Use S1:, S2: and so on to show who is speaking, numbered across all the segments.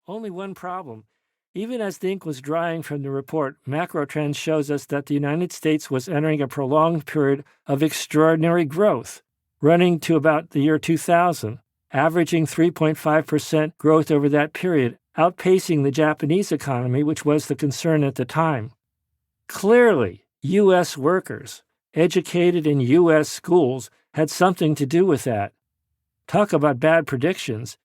S1: Only one problem. Even as the ink was drying from the report, macro trends shows us that the United States was entering a prolonged period of extraordinary growth, running to about the year 2000, averaging 3.5% growth over that period, outpacing the Japanese economy, which was the concern at the time. Clearly, U.S. workers, educated in U.S. schools, had something to do with that. Talk about bad predictions.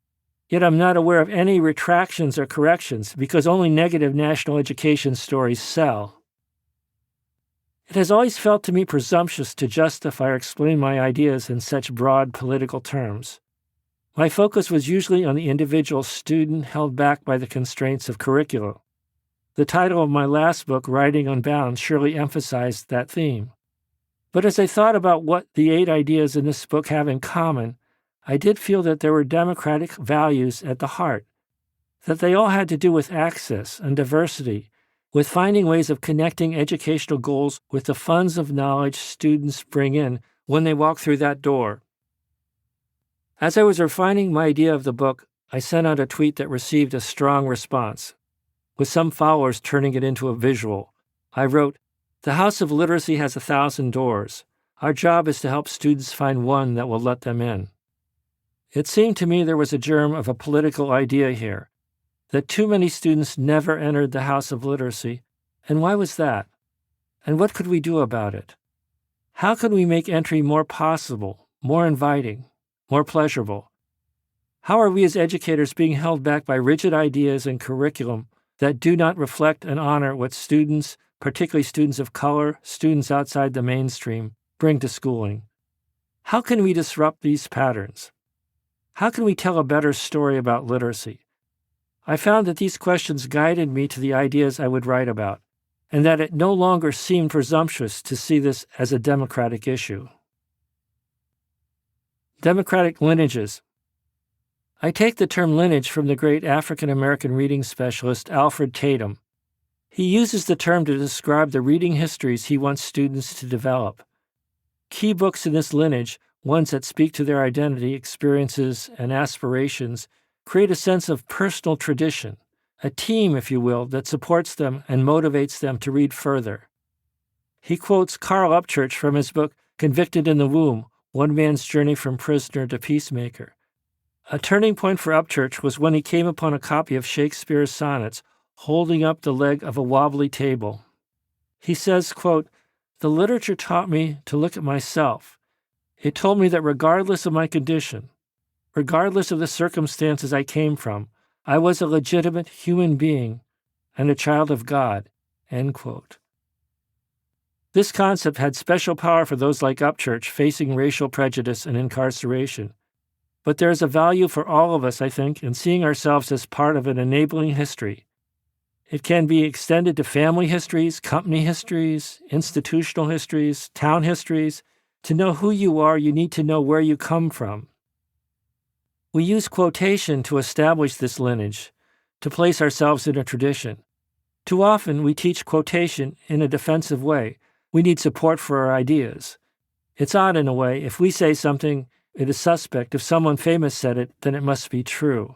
S1: Yet I'm not aware of any retractions or corrections because only negative national education stories sell. It has always felt to me presumptuous to justify or explain my ideas in such broad political terms. My focus was usually on the individual student held back by the constraints of curriculum. The title of my last book, Writing Unbound, surely emphasized that theme. But as I thought about what the 8 ideas in this book have in common, I did feel that there were democratic values at the heart, that they all had to do with access and diversity, with finding ways of connecting educational goals with the funds of knowledge students bring in when they walk through that door. As I was refining my idea of the book, I sent out a tweet that received a strong response, with some followers turning it into a visual. I wrote, "The House of Literacy has 1,000 doors. Our job is to help students find one that will let them in." It seemed to me there was a germ of a political idea here, that too many students never entered the House of Literacy, and why was that? And what could we do about it? How could we make entry more possible, more inviting, more pleasurable? How are we as educators being held back by rigid ideas and curriculum that do not reflect and honor what students, particularly students of color, students outside the mainstream, bring to schooling? How can we disrupt these patterns? How can we tell a better story about literacy? I found that these questions guided me to the ideas I would write about, and that it no longer seemed presumptuous to see this as a democratic issue. Democratic lineages. I take the term lineage from the great African-American reading specialist Alfred Tatum. He uses the term to describe the reading histories he wants students to develop. Key books in this lineage, ones that speak to their identity, experiences, and aspirations, create a sense of personal tradition, a team, if you will, that supports them and motivates them to read further. He quotes Carl Upchurch from his book Convicted in the Womb, One Man's Journey from Prisoner to Peacemaker. A turning point for Upchurch was when he came upon a copy of Shakespeare's sonnets holding up the leg of a wobbly table. He says, quote, "The literature taught me to look at myself. It told me that regardless of my condition, regardless of the circumstances I came from, I was a legitimate human being and a child of God." End quote. This concept had special power for those like Upchurch facing racial prejudice and incarceration. But there is a value for all of us, I think, in seeing ourselves as part of an enabling history. It can be extended to family histories, company histories, institutional histories, town histories. To know who you are, you need to know where you come from. We use quotation to establish this lineage, to place ourselves in a tradition. Too often, we teach quotation in a defensive way. We need support for our ideas. It's odd in a way. If we say something, it is suspect. If someone famous said it, then it must be true.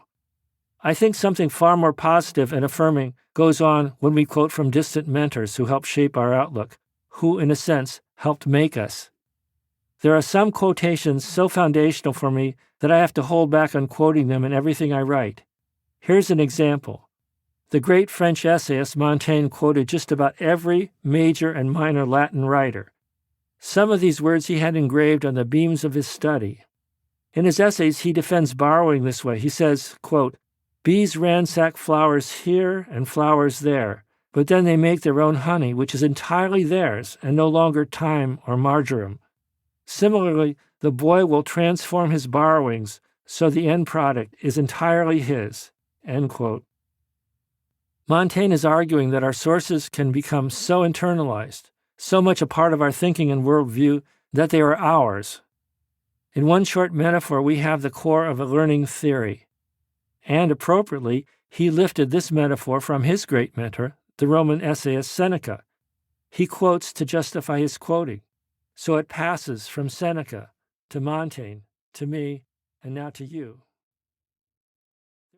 S1: I think something far more positive and affirming goes on when we quote from distant mentors who helped shape our outlook, who, in a sense, helped make us. There are some quotations so foundational for me that I have to hold back on quoting them in everything I write. Here's an example. The great French essayist Montaigne quoted just about every major and minor Latin writer. Some of these words he had engraved on the beams of his study. In his essays, he defends borrowing this way. He says, quote, "Bees ransack flowers here and flowers there, but then they make their own honey, which is entirely theirs and no longer thyme or marjoram. Similarly, the boy will transform his borrowings so the end product is entirely his." End quote. Montaigne is arguing that our sources can become so internalized, so much a part of our thinking and worldview, that they are ours. In one short metaphor, we have the core of a learning theory. And appropriately, he lifted this metaphor from his great mentor, the Roman essayist Seneca. He quotes to justify his quoting. So it passes from Seneca to Montaigne, to me, and now to you.